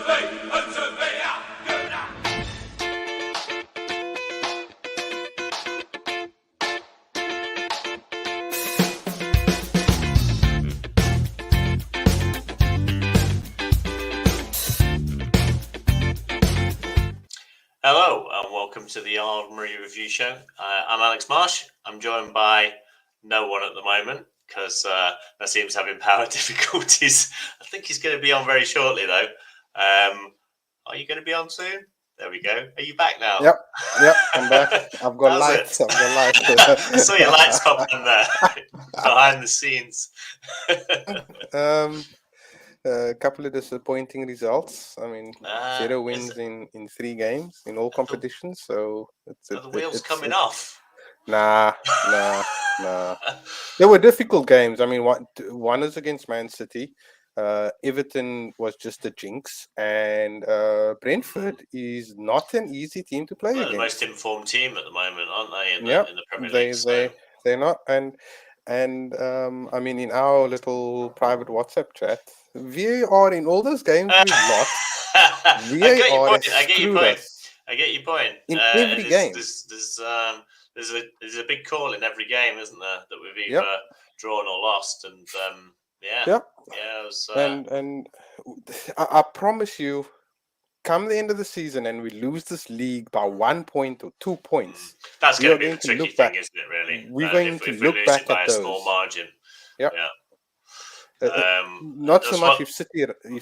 Hello and welcome to the Armory Review Show. I'm Alex Marsh. I'm joined by no one at the moment because Nassim's having power difficulties. I think he's going to be on very shortly though. Are you going to be on soon? There we go. Are you back now? Yep, I'm back. I've got lights. I saw your lights pop in there behind the scenes. A couple of disappointing results. I mean, 0 wins in 3 games in all competitions. So are the wheels coming off? Nah. They were difficult games. I mean, one is against Man City. Everton was just a jinx, and Brentford is not an easy team to play against. The most informed team at the moment, aren't they? In the Premier League. They're not, and I mean, in our little private WhatsApp chat, VAR in all those games we've lost. VAR I get your point. In every game, there's a big call in every game, isn't there? That we've either drawn or lost, and and I promise you, come the end of the season and we lose this league by 1 point or 2 points, that's going to be the tricky thing, isn't it? Really, we're going to look back at those. Small margin. Not so much if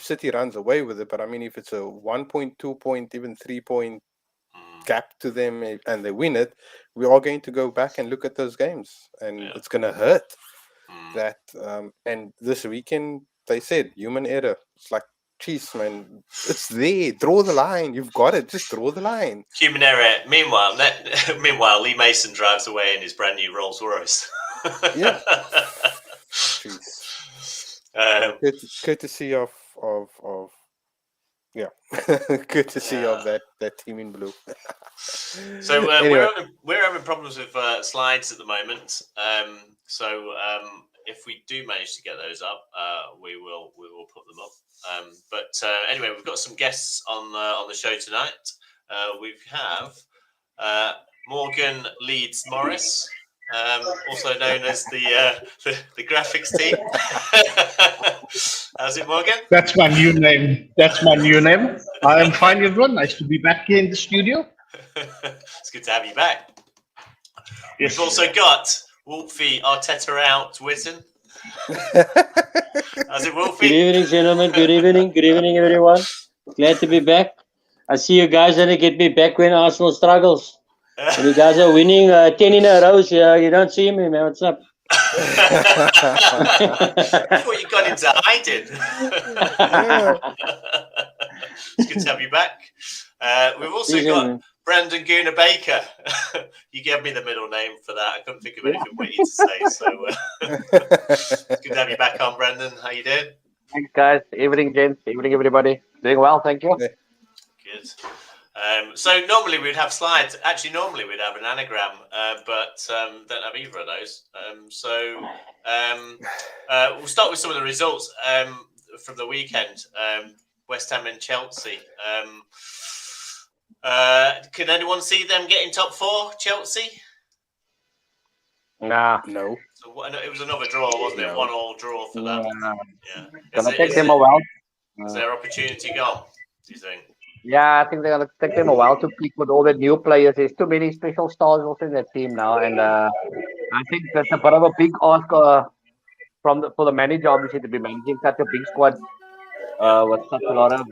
City runs away with it, but I mean, if it's a 1 point, 2 point, even 3 point gap to them, and they win it, we are going to go back and look at those games, and it's going to hurt. That and this weekend they said human error. It's like, jeez, man, it's there. Draw the line. You've got it. Just draw the line. Human error. Meanwhile, Lee Mason drives away in his brand new Rolls Royce. Yeah. Courtesy of courtesy of that team in blue. So anyway. we're having problems with slides at the moment. So if we do manage to get those up, we will put them up. But anyway, we've got some guests on the show tonight. We have Morgan Leeds Morris, also known as the graphics team. How's it, Morgan? That's my new name. I'm fine, everyone. Nice to be back here in the studio. It's good to have you back. Yes, we've also got Wolfie Arteta out, Witten. How's it, Wolfie? Good evening, gentlemen. Good evening, everyone. Glad to be back. I see you guys going to get me back when Arsenal struggles. When you guys are winning 10 in a row, you don't see me, man. What's up? I thought you got into hiding. It's good to have you back. We've also got Brandon Gooner Baker. You gave me the middle name for that. I couldn't think of anything witty to say. So it's good to have you back on, Brandon. How you doing? Thanks, guys. Evening, gents. Evening, everybody. Doing well, thank you. Good. So normally we'd have slides. Actually, normally we'd have an anagram, but don't have either of those. We'll start with some of the results from the weekend. West Ham and Chelsea. Can anyone see them getting top 4, Chelsea? Nah. No. So it was another draw, wasn't it? 1-1 draw for them. Yeah. Gonna take them a while. Is their opportunity gone, do you think? Yeah, I think they're gonna take them a while to peak with all the new players. There's too many special stars also in that team now, and I think that's a bit of a big ask for the manager, obviously, to be managing such a big squad with such a lot of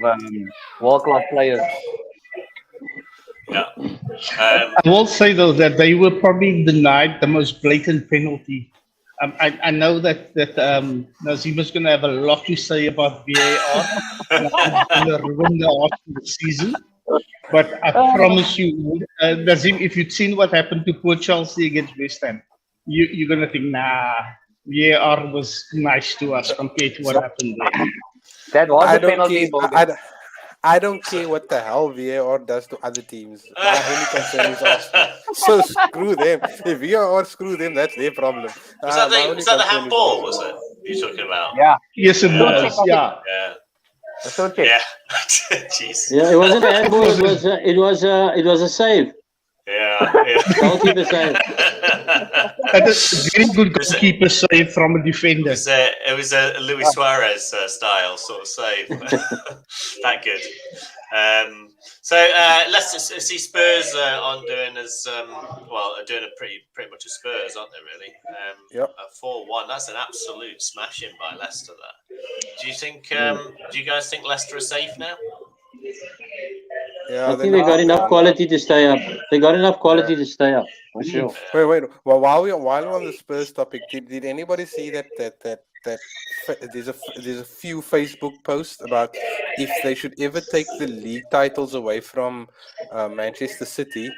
world-class players. Yeah. I will say though that they were probably denied the most blatant penalty. I know that Nazim is going to have a lot to say about VAR and going to ruin the season. But I promise you, Nazim, if you'd seen what happened to poor Chelsea against West Ham, you're going to think, nah, VAR was nice to us compared to what happened there. That was a penalty. I don't care what the hell VAR does to other teams. My only concern is Arsenal. So screw them. If VAR screw them, that's their problem. Was that the handball, was it? You're talking about? Yeah. Yes, it was. Yeah. That's okay. Yeah. Jeez. Yeah, it wasn't a handball. It was a save. Yeah. Goalkeeper save. That is a very good goalkeeper save from a defender. It was a Luis Suarez style sort of save. That good. So Leicester see Spurs on doing doing a pretty much a Spurs, aren't they? Really? Yep. 4-1. That's an absolute smashing by Leicester. That. Do you think? Do you guys think Leicester are safe now? Yeah, I think they got enough quality to stay up. They got enough quality to stay up, for sure. Wait. Well, while we're on the Spurs topic, did anybody see that there's a few Facebook posts about if they should ever take the league titles away from Manchester City,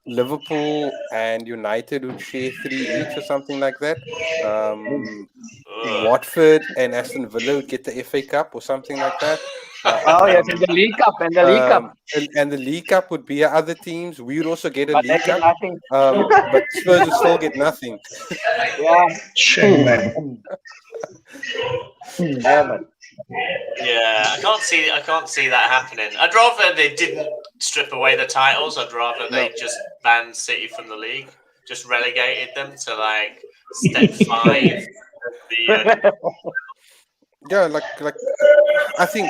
Liverpool and United would share 3 each or something like that. Watford and Aston Villa would get the FA Cup or something like that. Yes, and the League Cup and the League Cup. And the League Cup would be other teams. We would also get a But League they get Cup. nothing. But Spurs would still get nothing. Yeah. Shame, man. Yeah, man. Yeah, I can't see that happening. I'd rather they didn't strip away the titles. I'd rather they just banned City from the league, just relegated them to like step 5. Yeah, like I think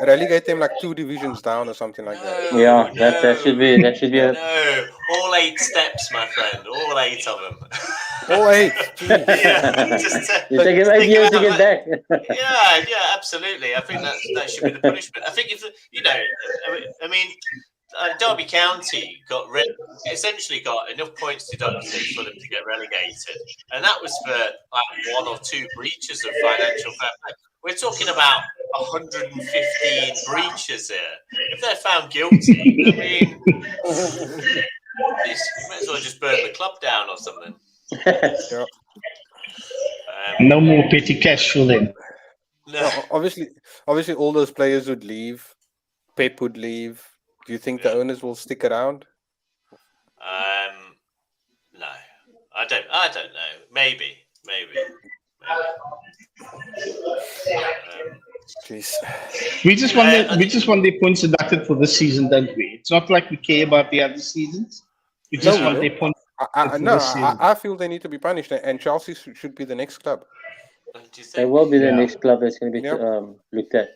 relegate them like 2 divisions down or something like that. Yeah, that should be a. No, all 8 steps, my friend. All 8 of them. All 8. Yeah, just You take it 8 years to get back. yeah, absolutely. I think that should be the punishment. I think if I mean, Derby County essentially got enough points deducted for them to get relegated, and that was for like 1 or 2 breaches of financial fair play. We're talking about 115 breaches here. If they're found guilty, I mean, you might as well just burn the club down or something. Yeah. No more petty cash for them. No. Obviously, all those players would leave. Pep would leave. Do you think the owners will stick around? No, I don't know. Maybe. Jeez. We just want their points deducted for this season, don't we? It's not like we care about the other seasons. We just want their points. I feel they need to be punished, and Chelsea should be the next club. They will be the next club that's going to be looked at.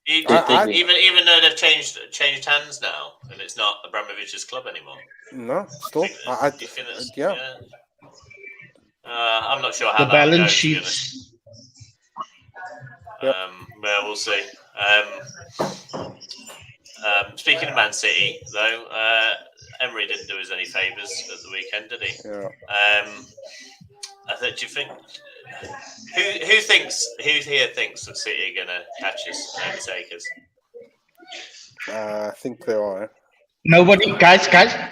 Even though they've changed hands now, and it's not Abramovich's club anymore. No, still. I'm not sure how The that balance goes, sheets. Well, we'll see. Speaking of Man City, though, Emery didn't do us any favours at the weekend, did he? Yeah. Do you think? Who here thinks that City are going to catch us, overtake us? I think they are. Nobody, guys,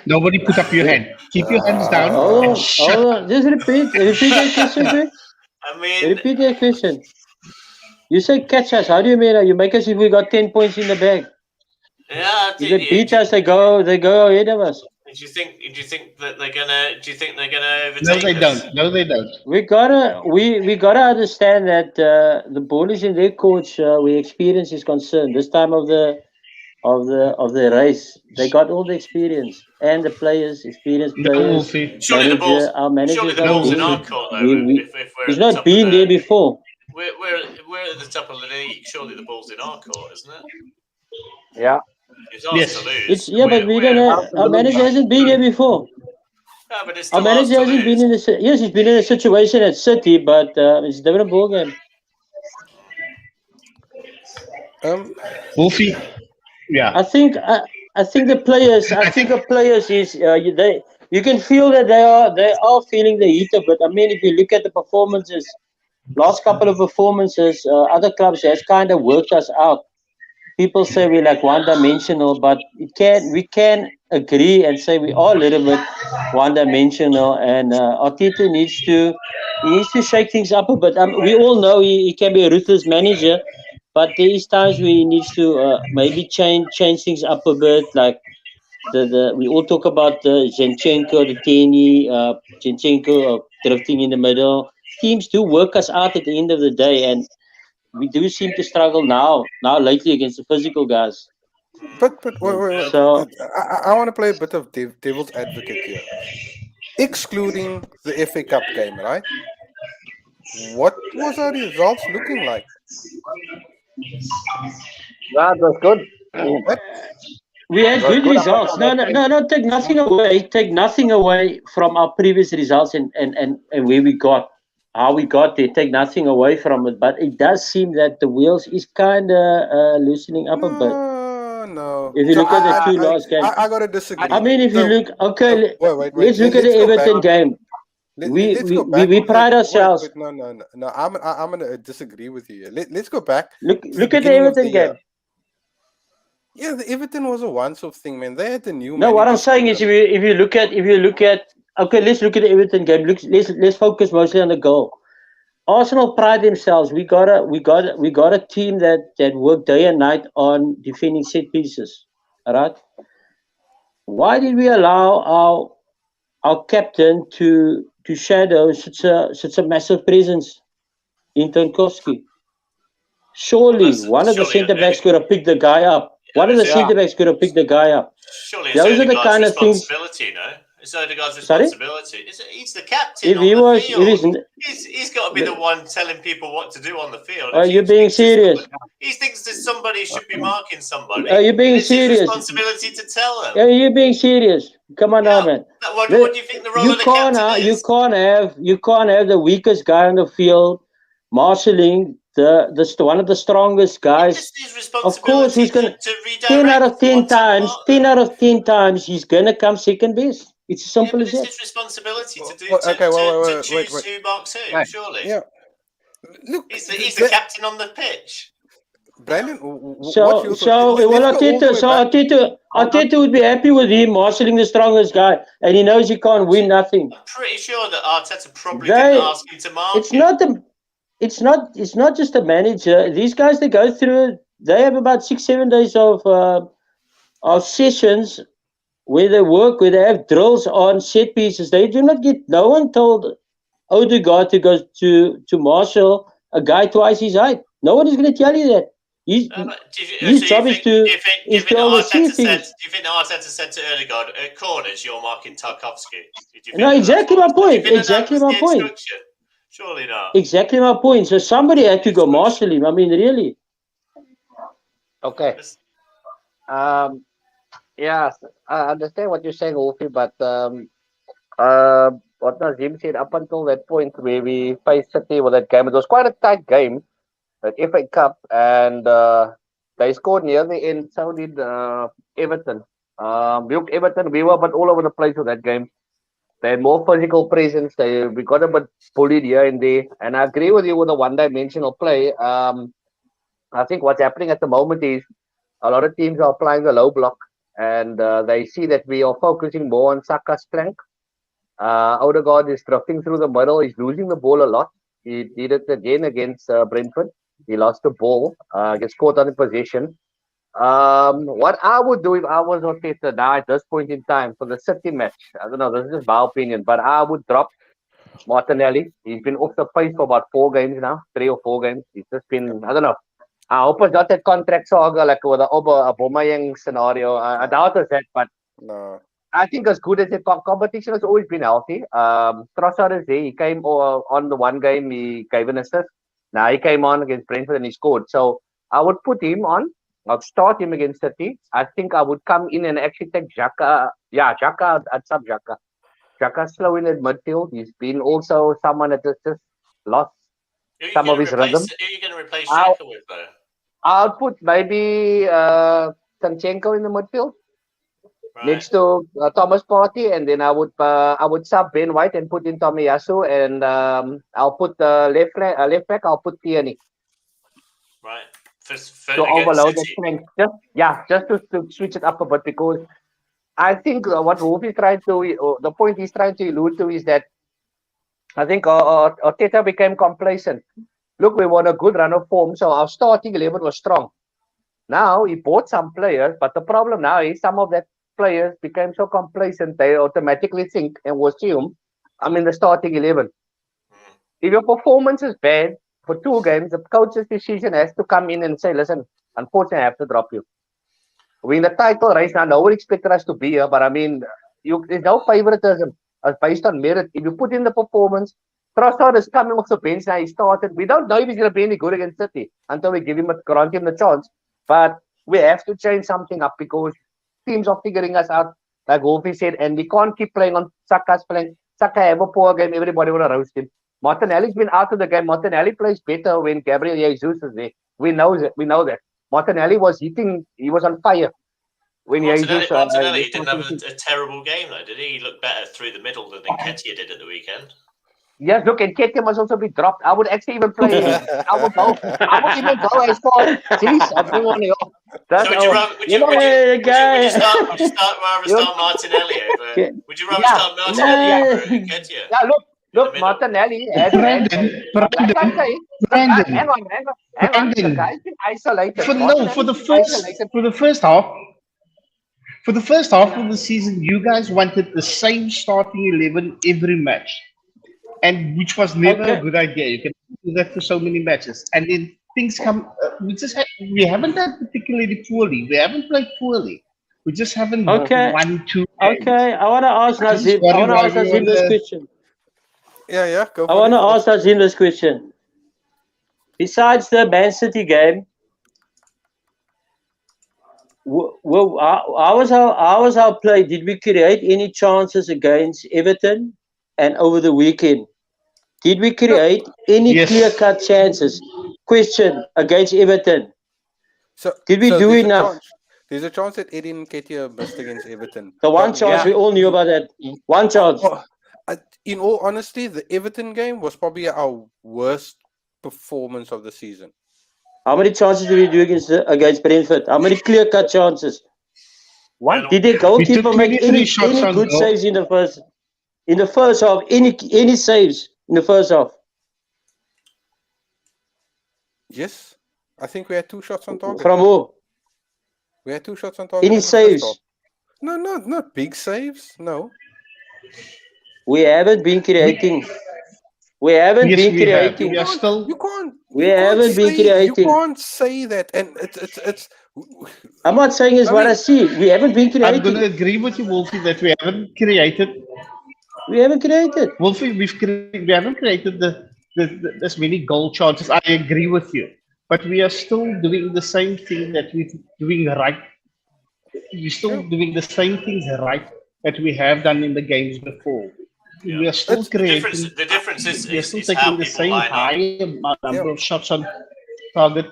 nobody put up your hand. Keep your hands down. Just repeat that question, please. I mean, repeat that question. You say catch us. How do you mean? You make us if we got 10 points in the bag. Yeah, if they beat us, they go ahead of us. Do you think that they're gonna? Do you think they're gonna overtake us? No, they don't. We gotta understand that the ball is in their coach. Where experience is concerned. This time of the race, they got all the experience and the players, experienced players. Surely the ball's in our court though. He's not been there before. We're at the top of the league. Surely the ball's in our court, isn't it? Yeah. It's ours to lose. But we don't know. Our manager hasn't been here before. Yeah, but it's our manager hasn't been in this. Yes, he's been in a situation at City, but it's a different ball game. Wolfie. Yeah. I think the players. I think the players is you can feel that they are feeling the heat of it. I mean, if you look at the performances, last couple of performances, other clubs has kind of worked us out. People say we're like one-dimensional, but we can agree and say we are a little bit one-dimensional. And Arteta needs to shake things up a bit. We all know he can be a ruthless manager, but there is times where he needs to maybe change things up a bit. Like we all talk about the Zinchenko, the Tierney, Zinchenko drifting in the middle. Teams do work us out at the end of the day, and we do seem to struggle now lately against the physical guys. But wait. So I want to play a bit of devil's advocate here. Excluding the FA Cup game, right? What was our results looking like? Yeah, it was good. What? we had It was good good up results. until No, that no, point. no, no. Take nothing away. Take nothing away from our previous results and where we got, how we got there. Take nothing away from it. But it does seem that the wheels is kind of loosening up a bit. No. If you So look at the two last games. I gotta I disagree. mean, if you So look, okay, wait. let's look at the Let's go back. Everton game. Let's go back. We pride ourselves. Wait. No. I'm gonna disagree with you. Let's go back to the Look at the beginning of the Everton year. game. Yeah, the Everton was a once-off thing, man. They had the new No, what I'm manager. saying is, if you look at, okay, let's look at the Everton game. Let's focus mostly on the goal. Arsenal pride themselves. We got a team that worked day and night on defending set pieces. All right. Why did we allow our captain to shadow such a massive presence in Tarkowski? Surely one of the Surely, centre backs could have picked the guy up. One of the Yeah. centre backs could have picked the guy up. surely it's Those are the Odegaard's kind of things. responsibility, no? It's Odegaard's Sorry? responsibility. He's the captain If on he the was, if field. he's, He's got to be the one telling people what to do on the field. are If he you being thinks that serious? he thinks that somebody should be marking somebody. Are you being It's his serious? responsibility to tell them. Are you being serious? Come on now, Yeah. man. What do you think the role of the captain is? You can't have the weakest guy on the field marshalling one of the strongest guys. It's his Of course, responsibility who's gonna to redirect 10 out of 10 times he's gonna come second best. It's as simple but as it's that. his responsibility to do Okay, to wait. choose who marks who. Right. Surely, Yeah. Look, he's the captain on the pitch. Brandon, what's your thought? Arteta would be happy with him marshalling the strongest guy, and he knows he can't win nothing. I'm pretty sure that Arteta probably didn't ask him to mark It's him. not the it's not just the manager. These guys, they go through. They have about 6-7 days of sessions where they have drills on set pieces. They do not get. No one told Odegaard to go to marshal a guy twice his height. No one is going to tell you that. His job is to oversee things. Do you think Arteta said to Odegaard, at corners, you're marking Tarkowski? No, exactly my point. Exactly my point. Surely not. Exactly my point. So somebody had to go marshal him. I mean, really. Okay. Yes, I understand what you're saying, Wolfie, but what Nazim said up until that point where we faced City with that game, it was quite a tight game, that FA Cup, and they scored near the end. So did Everton. Everton, we were but all over the place with that game. They had more physical presence. We got a bit bullied here and there, and I agree with you with the one-dimensional play. I think what's happening at the moment is a lot of teams are applying the low block, and they see that we are focusing more on Saka's flank. Odegaard is drifting through the middle. He's losing the ball a lot. He did it again against Brentford. He lost the ball. Gets caught on the possession. What I would do if I was Arteta now at this point in time for the City match, I don't know, this is just my opinion, but I would drop Martinelli. He's been off the pace for about 4 games now, 3 or 4 games. He's just been, I don't know. I hope it's not that contract saga like with the Aubameyang scenario. I doubt it's that, but No. I think as good as the competition has always been healthy. Trossard is there. He came on the one game, he gave an assist. Now he came on against Brentford and he scored. So I would put him on. I'll start him against City. I think I would come in and actually take Xhaka. Yeah, Xhaka. I'd sub Xhaka. Xhaka's slow in at midfield. He's been also someone that has just lost some of his rhythm. Who are you going to replace Xhaka with, though? I'll put maybe Sanchenko in the midfield. Right. Next to Thomas Partey, and then I would sub Ben White and put in Tomiyasu, and I'll put left back. I'll put Tierney. Right. To overload the strength. Just to switch it up a bit, because I think what Wolf is trying to, the point he's trying to allude to is that I think Arteta became complacent. Look, we won a good run of form, so our starting 11 was strong. Now he bought some players, but the problem now is some of that players became so complacent they automatically think and will assume I'm in the starting 11. If your performance is bad, for 2 games, the coach's decision has to come in and say, listen, unfortunately, I have to drop you. We're in the title race now. No one expected us to be here, but I mean, there's no favoritism based on merit. If you put in the performance, Trossard is coming off the bench now. He started. We don't know if he's going to be any good against City until we grant him the chance. But we have to change something up because teams are figuring us out, like Wolfie said, and we can't keep playing on Saka's playing. Saka have a poor game. Everybody want to roast him. Martinelli's been out of the game. Martinelli plays better when Gabriel Jesus is there. We know that. Martinelli was hitting. He was on fire. When Martinelli didn't have a terrible game, though, did he? He looked better through the middle than Nketiah did at the weekend. Yes, look, Nketiah must also be dropped. I would actually even play. I would even go as far. Jeez, I don't want to. Would you rather start Martinelli over? Would you rather start Martinelli over Nketiah? Yeah, look, Martinelli has. Brandon. Hang on. The guy's been isolated. For the first half of the season, you guys wanted the same starting 11 every match, and which was never a good idea. You can do that for so many matches, and then things come. We haven't done particularly poorly. We haven't played poorly. We just haven't won 2 games. Okay, I want to ask Nazim. This question. Yeah, go for I want to ask Nazim this question. Besides the Man City game, how was our play? Did we create any chances against Everton and over the weekend? Did we create any clear-cut chances? Question against Everton. Did we do enough? There's a chance that Eddie Nketiah missed against Everton. The one chance, we all knew about that. One chance. In all honesty, the Everton game was probably our worst performance of the season. How many chances did we do against Brentford? How many clear-cut chances? One. Did the goalkeeper make any good saves in the first half? Any saves in the first half? Yes, I think we had 2 shots on target. From who? We had 2 shots on target. Any saves? No, not big saves. No. We haven't been creating. We haven't been creating. We are still. We haven't been creating. You can't say that, and it's. I'm not saying it's what I see. We haven't been creating. I'm going to agree with you, Wolfie, that we haven't created. We haven't created. Wolfie, we haven't created as many goal chances. I agree with you, but we are still doing the same thing that we're doing right. We're still doing the same things right that we have done in the games before. Yeah. We are still creating. The difference is we are still is taking how the people same line up. high number of shots on target.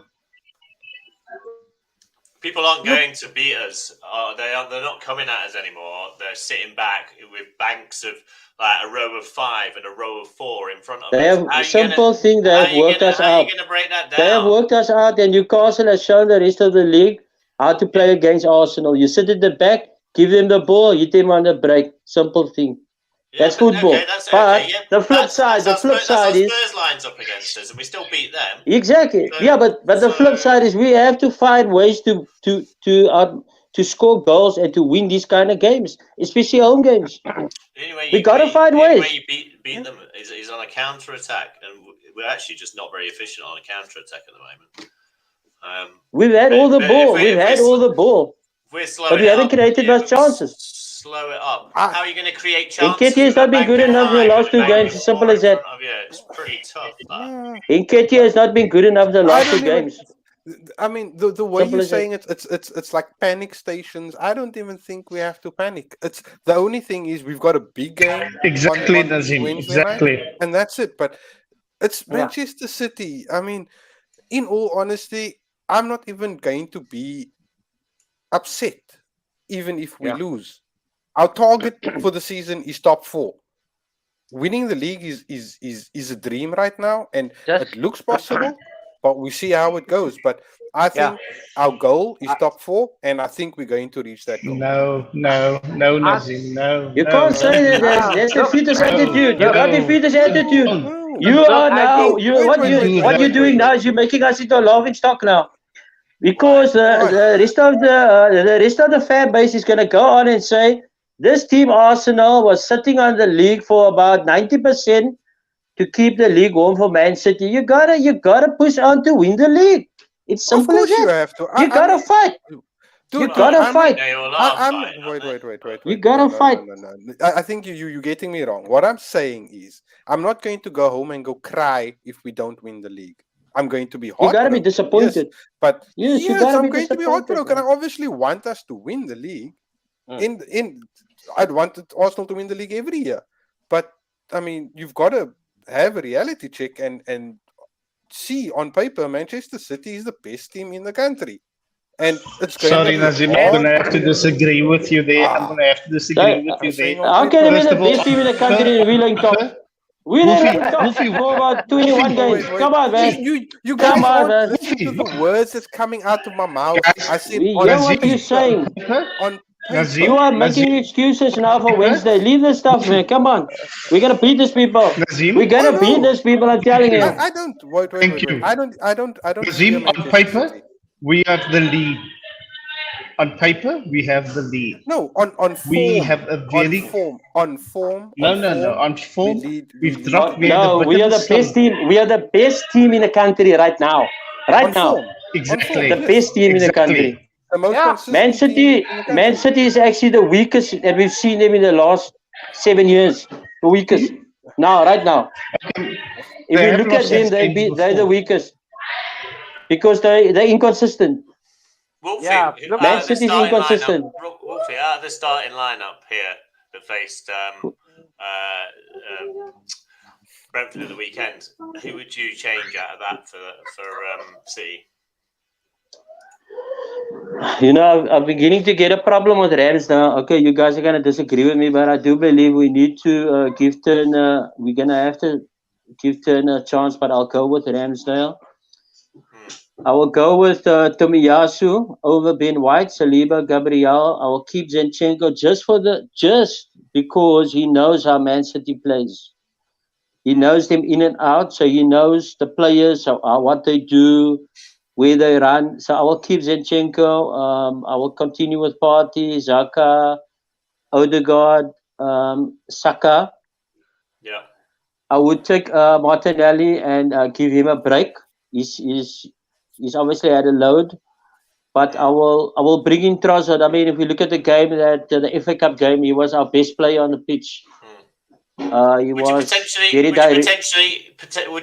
People aren't going to beat us. They're not coming at us anymore. They're sitting back with banks of like a row of 5 and a row of 4 in front of They us. have simple thing. They have worked us How are out. you going to break that down? They have worked us out, and Newcastle has shown the rest of the league how to play against Arsenal. You sit at the back, give them the ball, hit them on the break. Simple thing. Yeah, that's football. Okay, but the flip side is Spurs lines up against us, and we still beat them. Exactly. So, but the flip side is we have to find ways to score goals and to win these kind of games, especially home games. We got to find ways. The way you beat them is on a counter attack, and we're actually just not very efficient on a counter attack at the moment. We've had all the ball. We've had all the ball, but we haven't created those chances. Slow it up. How are you going to create chances? Nketiah has not been good enough in the last 2 games. As simple as that. It's pretty tough. Nketiah has not been good enough in the last 2 games. I mean, the way you're saying it's like panic stations. I don't even think we have to panic. It's the only thing is we've got a big game. Exactly, Nazim. Exactly, night, and that's it. But it's Manchester City. I mean, in all honesty, I'm not even going to be upset, even if we lose. Our target for the season is top 4. Winning the league is a dream right now, and it looks possible, but we see how it goes. But I think our goal is top 4, and I think we're going to reach that goal. No, Nazim, no. You can't say that. That's defeatist attitude. You got defeatist attitude. You are now. What you're doing now is you're making us into a laughing stock now, because the rest of the fan base is going to go on and say, this team, Arsenal, was sitting on the league for about 90% to keep the league warm for Man City, you gotta push on to win the league. It's Of simple as course you that. have to. You gotta fight. Dude, gotta fight. They all I, are I'm fighting, aren't wait. You gotta fight. No. I think you're getting me wrong. What I'm saying is, I'm not going to go home and go cry if we don't win the league. I'm going to be You heartbroken. gotta be disappointed. Yes, but Yes, you yes, gotta I'm be going to be disappointed, heartbroken. man. I obviously want us to win the league. Mm. I'd want Arsenal to win the league every year. But I mean, you've got to have a reality check and see on paper Manchester City is the best team in the country. And it's going Sorry, to be Nazim, I'm hard. going to have to disagree with you there. I'm Ah. going to have to disagree with I'm you saying there. on How can they paper. be the First of all, best team in the country in Wheeling Top? We Wolfie, never top Wolfie, for about 21 Oh, games. Come on, man. You guys Come on, aren't man. listening to the words that's coming out of my mouth. Guys, I said We on hear what paper. you're saying. On Nazim, You paper. are making excuses now for Wednesday. Leave this stuff, man. Come on. We're gonna beat these people. Nazim, We're gonna Oh, beat no. these people, I'm telling you. I don't wait. Thank you. I don't fear Nazim, on Manchester paper, City. we have the lead. On paper, we have the lead. No, on form. We have a very on form. no. We On form, lead. we've dropped. We had No, a bit we are of a the best slump. team. We are the best team in the country right now. Right On now. form. Exactly. The best team in the country. The most Yeah. consistent Man team City, in the country. Man City is actually the weakest that we've seen them in the last 7 years. The weakest. Now, right now. If They you have look at lost them, their games they're the before. weakest. Because they're inconsistent. Wolfie, Yeah, look, Man the City's starting inconsistent. lineup. Wolfie, out of the starting lineup here that faced Brentford at the weekend, who would you change out of that for City? You know, I'm beginning to get a problem with Rams now. Okay, you guys are gonna disagree with me, but I do believe we need to give Turner. We're gonna have to give Turner a chance, but I'll go with Ramsdale. I will go with Tomiyasu over Ben White, Saliba, Gabriel. I will keep Zinchenko just because he knows how Man City plays. He knows them in and out, so he knows the players, what they do, where they run. So I will keep Zinchenko. I will continue with Partey, Xhaka, Odegaard, Saka. Yeah. I would take Martinelli and give him a break. He's obviously had a load, but I will bring in Trossard. I mean, if we look at the game the FA Cup game, he was our best player on the pitch. He Would was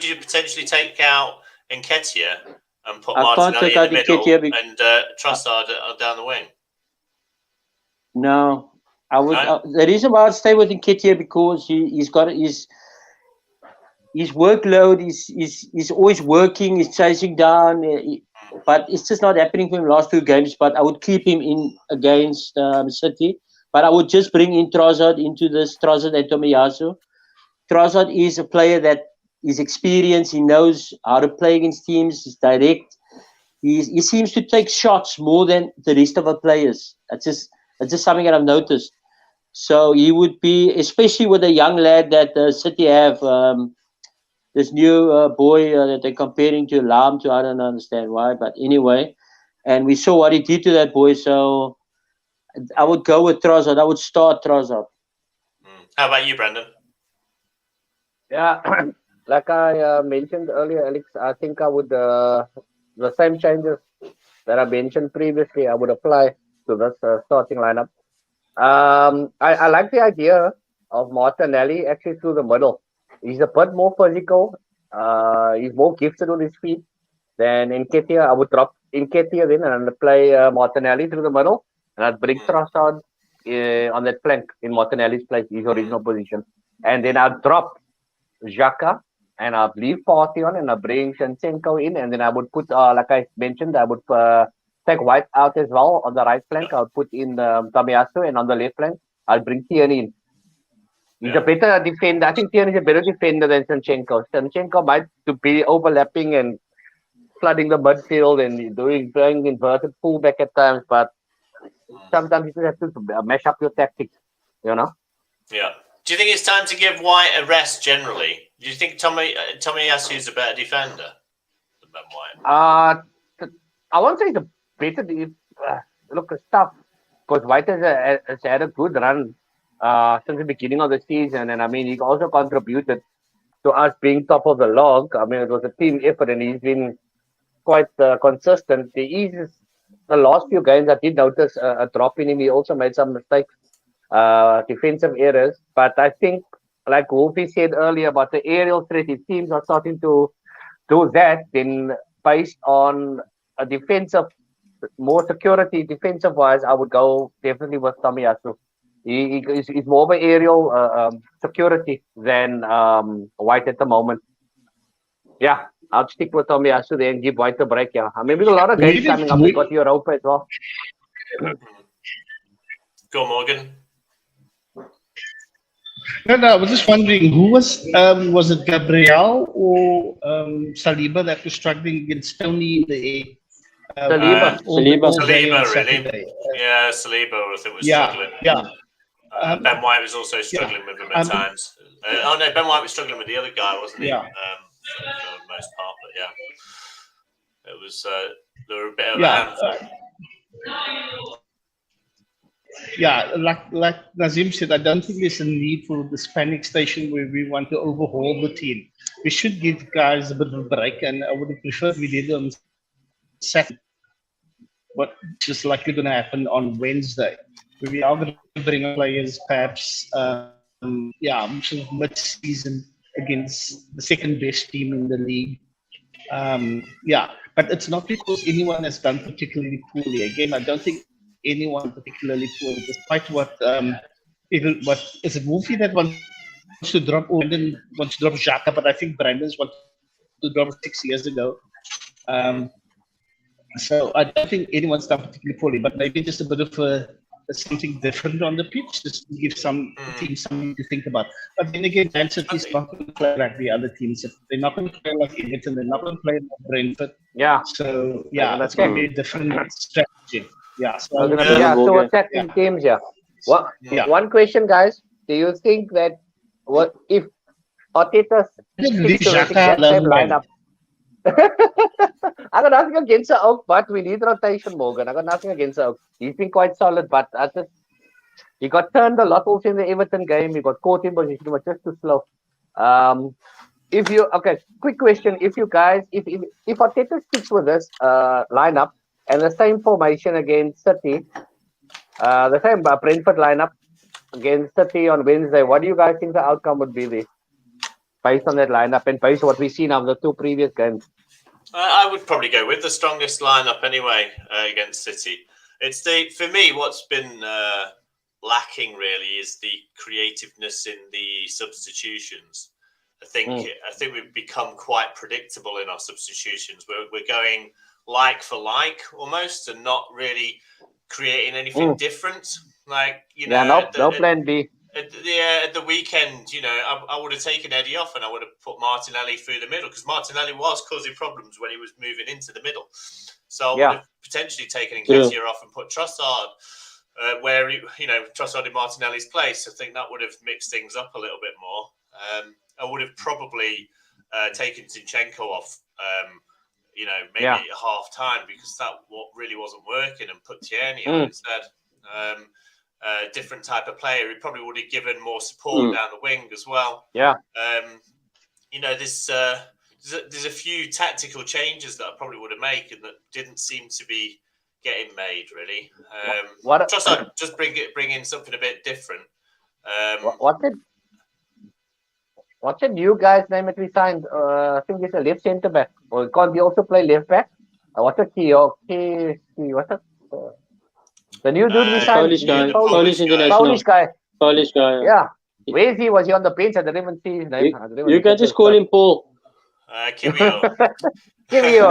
you potentially take out Nketiah and put I can't Martinelli take in out the middle Nketiah and Trossard down the wing? No, I would. No? The reason why I'd stay with Nketiah because he's got his workload. He's always working. He's chasing down. But it's just not happening for him last 2 games. But I would keep him in against City. But I would just bring in Trossard into this. Trossard and Tomiyasu. Trossard is a player that is experienced. He knows how to play against teams. He's direct. He seems to take shots more than the rest of the players. That's just something that I've noticed. So he would be, especially with a young lad that City have, this new boy that they're comparing to Lam to, I don't understand why, but anyway. And we saw what he did to that boy, so I would go with Trossard. I would start Trossard. How about you, Brendan? Yeah, like I mentioned earlier, Alex, I think I would the same changes that I mentioned previously. I would apply to this starting lineup. I like the idea of Martinelli actually through the middle. He's a bit more physical. He's more gifted on his feet than Nketiah. I would drop Nketiah then and play Martinelli through the middle, and I'd bring Trossard on that flank in Martinelli's place, his original position, and then I'd drop Xhaka and I'd leave Partey on and I'd bring Zinchenko in, and then I would put, like I mentioned, I would take White out as well on the right flank. I would put in Tomiyasu, and on the left flank, I'll bring Tierney in. He's a better defender. I think Tierney is a better defender than Zinchenko. Zinchenko might be overlapping and flooding the midfield and playing inverted fullback at times, but sometimes you just have to mash up your tactics, you know? Yeah. Do you think it's time to give White a rest generally? Do you think Tomiyasu is a better defender than Ben White? I won't say it's a better look, it's tough because White has had a good run since the beginning of the season, and I mean he also contributed to us being top of the log. I mean, it was a team effort, and he's been quite consistent. The last few games, I did notice a drop in him. He also made some mistakes, defensive errors. But I think, like Wolfie said earlier about the aerial threat, if teams are starting to do that, then based on a defensive, more security defensive wise, I would go definitely with Tomiyasu. He's more of an aerial security than White at the moment. Yeah, I'll stick with Tomiyasu there and give White a break. Yeah, I mean, with a lot of games coming up, we've got Europa as well. Go, Morgan. No, I was just wondering who was it Gabriel or Saliba that was struggling against Tony in the Saliba. Saliba, really. Yeah, Saliba, I think, was struggling. Yeah. Ben White was also struggling with him at times. No, Ben White was struggling with the other guy, wasn't he? Yeah. For the most part, but yeah. It was, there were a bit of a handful. Yeah, like Nazim said, I don't think there's a need for this panic station where we want to overhaul the team. We should give guys a bit of a break, and I would have preferred we did on Saturday. What is likely going to happen on Wednesday? We are going to bring players, perhaps, sort of mid-season against the second best team in the league. But it's not because anyone has done particularly poorly. Again, I don't think anyone particularly poorly, despite what is it Wolfie that wants to drop, or Brandon wants to drop Xhaka, but I think Brandon's wanted to drop 6 years ago. So I don't think anyone's done particularly poorly, but maybe just a bit of something different on the pitch, just to give some teams something to think about. But then again, Man City's not going to play like the other teams. They're not going to play like Everton. They're not going to play like Brentford. Yeah. So that's going to be a different strategy. Yeah. So so attacking teams. Yeah. One question, guys. Do you think that if Arteta's lineup? I got nothing against the Oak, but we need rotation, Morgan. I got nothing against the Oak. He's been quite solid, but he got turned a lot also in the Everton game. He got caught in position, he was just too slow. Quick question: if Arteta sticks with this lineup and the same formation against City, the same Brentford lineup against City on Wednesday, what do you guys think the outcome would be there? Based on that lineup and based on what we've seen of the two previous games? I would probably go with the strongest lineup anyway against City. For me, what's been lacking really is the creativeness in the substitutions. I think we've become quite predictable in our substitutions. We're going like for like almost, and not really creating anything different. Like no plan B. At the weekend, I would have taken Eddie off and I would have put Martinelli through the middle, because Martinelli was causing problems when he was moving into the middle. So I would have potentially taken Nketiah off and put Trossard where Trossard in Martinelli's place. I think that would have mixed things up a little bit more. I would have probably taken Zinchenko off, maybe at half time, because that really wasn't working, and put Tierney on instead. Different type of player. He probably would have given more support down the wing as well. Yeah. There's a few tactical changes that I probably would have made and that didn't seem to be getting made really. Just bring in something a bit different. What's the new guy's name that we signed? I think he's a left centre back. Or can't he also play left back? What's it? The new dude we signed. Polish guy. Yeah. Where is he? Was he on the bench? I didn't even see his name. You can just call him Paul. Kimio. Kimio,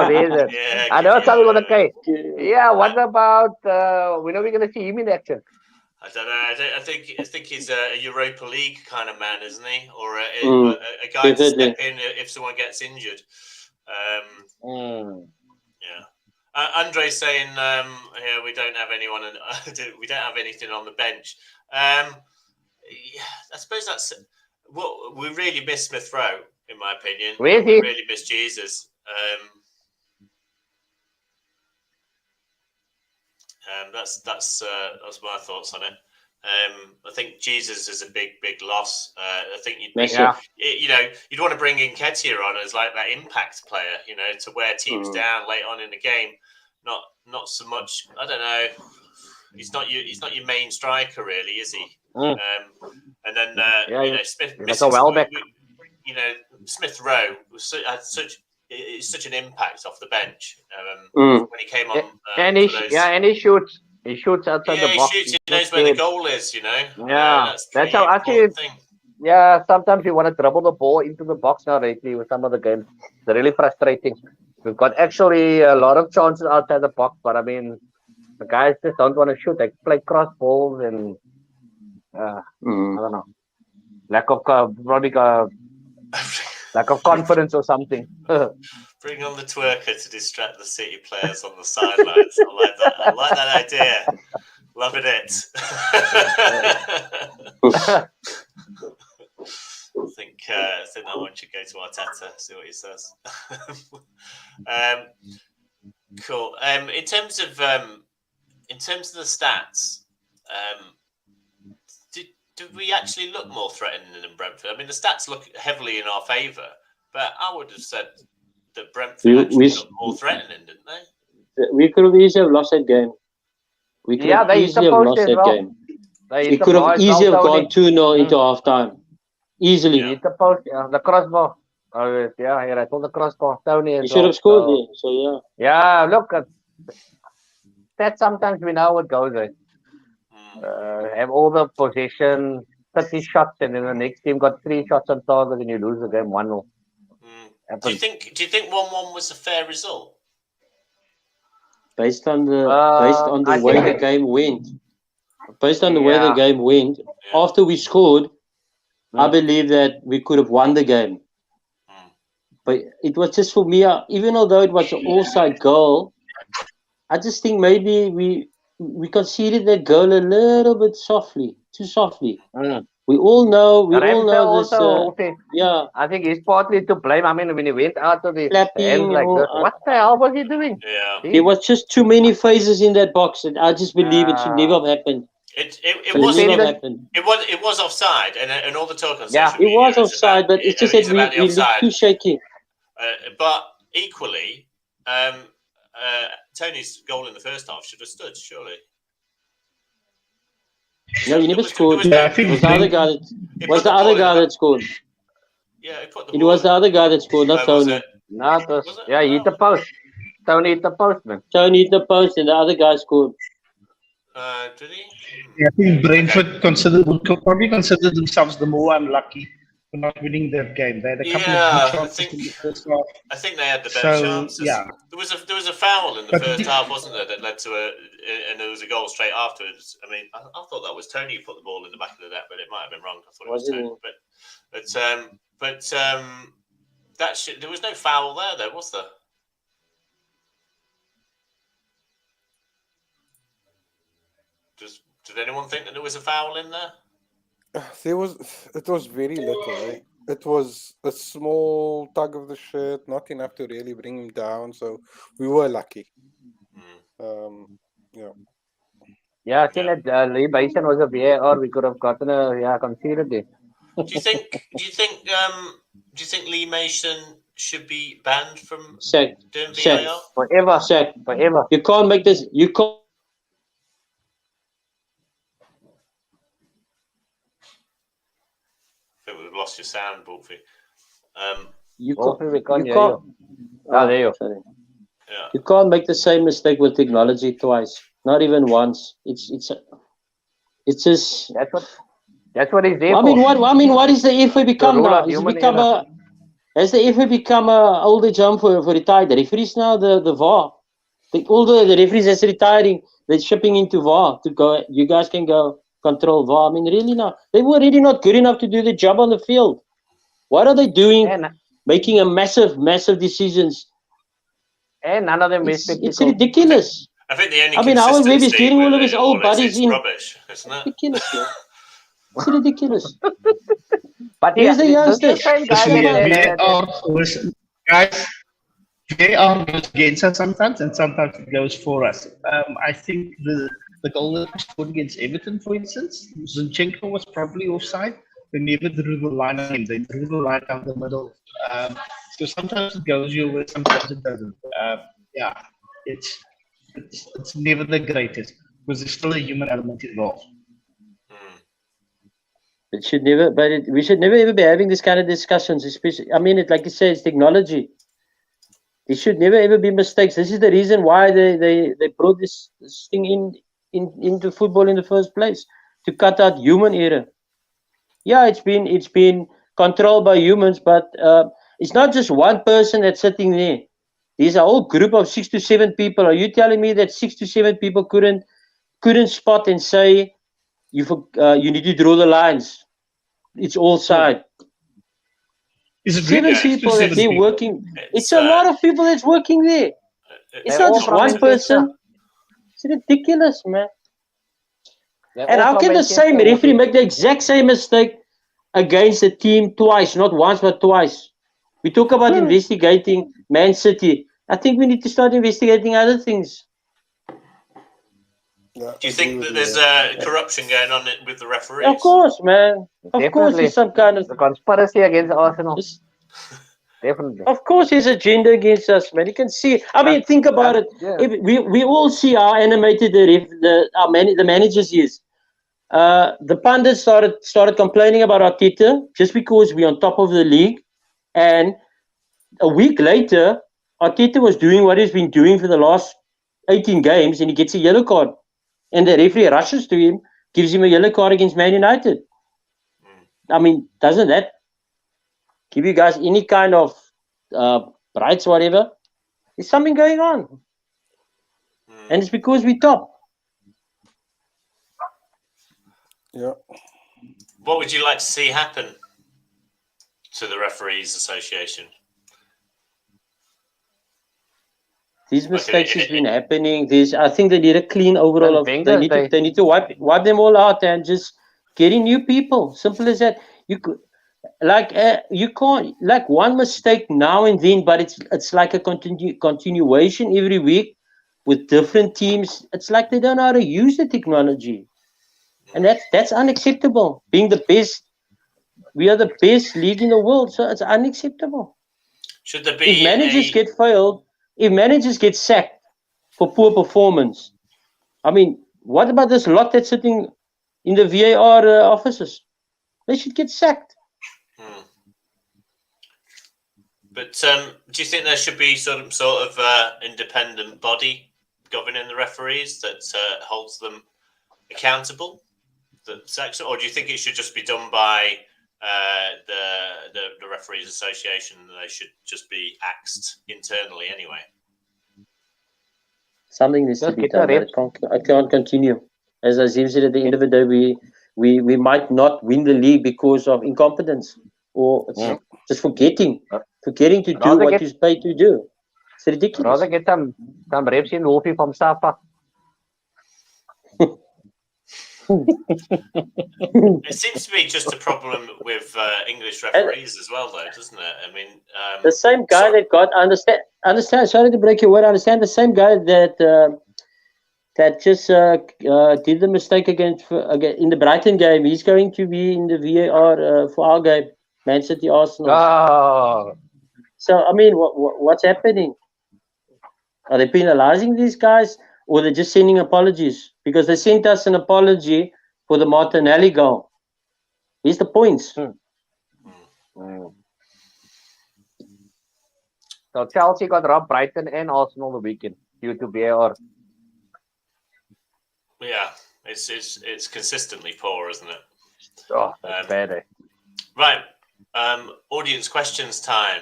I know something on the K. Yeah, what about, when are we going to see him in action? I don't know. I think he's a Europa League kind of man, isn't he? Or a guy to step in if someone gets injured. Yeah. Andre's saying, we don't have anyone, we don't have anything on the bench. I suppose that's what we really miss. Smith Rowe, in my opinion. Really? We really miss Jesus. That's my thoughts on it. I think Jesus is a big loss. I think you'd want to bring in Nketiah on as like that impact player, to wear teams down late on in the game. Not so much. I don't know. He's not your main striker, really, is he? And then Smith. Smith Rowe had such an impact off the bench when he came on. And he shoots. He shoots outside the box. He shoots. He knows where the goal is. That's how I see it. Yeah, sometimes you want to dribble the ball into the box now lately with some of the games. It's really frustrating. We've got actually a lot of chances outside the box, but I mean, the guys just don't want to shoot. They play cross balls and I don't know, lack of confidence or something. Bring on the twerker to distract the City players on the sidelines. I like that idea. Loving it. I think that one should go to Arteta. See what he says. Cool. In terms of the stats, did we actually look more threatening than Brentford? I mean, the stats look heavily in our favour, but I would have said that Brentford actually looked more threatening, didn't they? We could have easily have lost that game. We could have easily have lost that game. We could have easily have gone 2-0 into half-time. Easily. Hit the post, the crossbar. I told the crossbar. Tony you should have scored there. So yeah, look, that sometimes we know what goes there. Have all the possession, 30 shots, and then the next team got 3 shots on target, and you lose the game 1-0. Do you think 1-1 was a fair result? Based on the way the game went. Based on the way the game went, after we scored, I believe that we could have won the game. But it was just for me, even although it was an offside goal, I just think maybe we conceded that goal a little bit too softly. We all know this. I think he's partly to blame. I mean, when he went out of the end like this, what the hell was he doing? Yeah. There was just too many phases in that box, and I just believe it should never have happened. It was offside, and all the talk on social media it was offside, but it's just that we looked too shaky. But equally, Tony's goal in the first half should have stood, surely. No, he never scored. It was the other guy that scored. Yeah, it was the other guy that scored, not Tony. He hit the post. Tony hit the post, man. Tony hit the post, and the other guy scored. Did he? Yeah, I think Brentford would probably consider themselves the more unlucky for not winning that game. They had a couple of good chances in the first half. I think they had the better chances. Yeah. There was a foul in the first half, wasn't there, that led to and there was a goal straight afterwards. I mean, I thought that was Tony who put the ball in the back of the net, but it might have been wrong. I thought it was Tony. But there was no foul there, was there? Did anyone think that there was a foul in there? It was very little. It was a small tug of the shirt, not enough to really bring him down. So we were lucky. Yeah, I think that Lee Basin was a VAR. We could have gotten conceded it. Do you think Lee Mason should be banned from doing VAR? Forever. You can't make this. You can't. I think we've lost your sound, Wolfie. You can't make the same mistake with technology twice. Not even once. It's just. That's what he's there for. I mean, what is the FA become now? Has the FA become a older jump for retired referees now? The VAR. All the referees that's retiring, they're shipping into VAR to go. You guys can go control VAR. I mean, really now, they were really not good enough to do the job on the field. What are they doing? Making a massive decisions. And none of them it's ridiculous. I think the only Howard Webb is getting all of his old buddies in. Rubbish, isn't it? Ridiculous, man. It's ridiculous. But here's the youngsters. VAR goes against us sometimes, and sometimes it goes for us. I think the goal that we scored against Everton, for instance, Zinchenko was probably offside. They never drew the line on him. They drew the line down the middle. So sometimes it goes your way, sometimes it doesn't. Yeah, it's never the greatest because there's still a human element involved. It should never, we should never ever be having this kind of discussions. Especially, I mean, like you say, it's technology. There should never ever be mistakes. This is the reason why they brought this thing into football in the first place, to cut out human error. Yeah, it's been controlled by humans, but it's not just one person that's sitting there. There's a whole group of 6 to 7 people. Are you telling me that 6 to 7 people couldn't spot and say you need to draw the lines? It's all side. Is it 7 really people 6 to that 7 they're people? working. It's a lot of people that's working there. It's not just one person. It's ridiculous, man. And how can the same referee make the exact same mistake against a team twice, not once but twice? We talk about investigating Man City. I think we need to start investigating other things. Yeah, Do you think that there's corruption going on with the referees? Of course, man. Of course, there's some kind of the conspiracy against Arsenal. Definitely. Of course, there's agenda against us, man. You can see. I mean, think about it. Yeah. We all see how animated the managers is. The pundits started complaining about Arteta just because we're on top of the league, and a week later, Arteta was doing what he's been doing for the last 18 games, and he gets a yellow card, and the referee rushes to him, gives him a yellow card against Man United. I mean, doesn't that give you guys any kind of rights, whatever? There's something going on, and it's because we top. Yeah. What would you like to see happen to the Referees Association? These mistakes has been happening. I think they need a clean overall. They need to wipe them all out and just get in new people. Simple as that. You could you can't like one mistake now and then, but it's like a continuation every week with different teams. It's like they don't know how to use the technology, and that's unacceptable. Being the best, we are the best league in the world, so it's unacceptable. Should there be if managers get failed? If managers get sacked for poor performance, I mean, what about this lot that's sitting in the VAR offices? They should get sacked. But do you think there should be sort of independent body governing the referees that holds them accountable? Or do you think it should just be done by the Referees Association, and they should just be axed internally anyway? Something needs to be done. I can't continue. As Azim said, at the end of the day, we might not win the league because of incompetence or just forgetting to do what you're paid to do. It's ridiculous. Rather get some reps in Wolfie from Safa. It seems to be just a problem with English referees as well, though, doesn't it? I mean, the same guy that got understand. Sorry to break your word. Understand the same guy that just did the mistake again in the Brighton game. He's going to be in the VAR for our game, Man City Arsenal. Oh. So I mean, what's happening? Are they penalizing these guys, or they're just sending apologies? Because they sent us an apology for the Martinelli goal. Here's the points. So Chelsea got robbed, Brighton and Arsenal the weekend due to VAR. Yeah, it's consistently poor, isn't it? Oh, that's bad. Eh? Right. Audience questions time.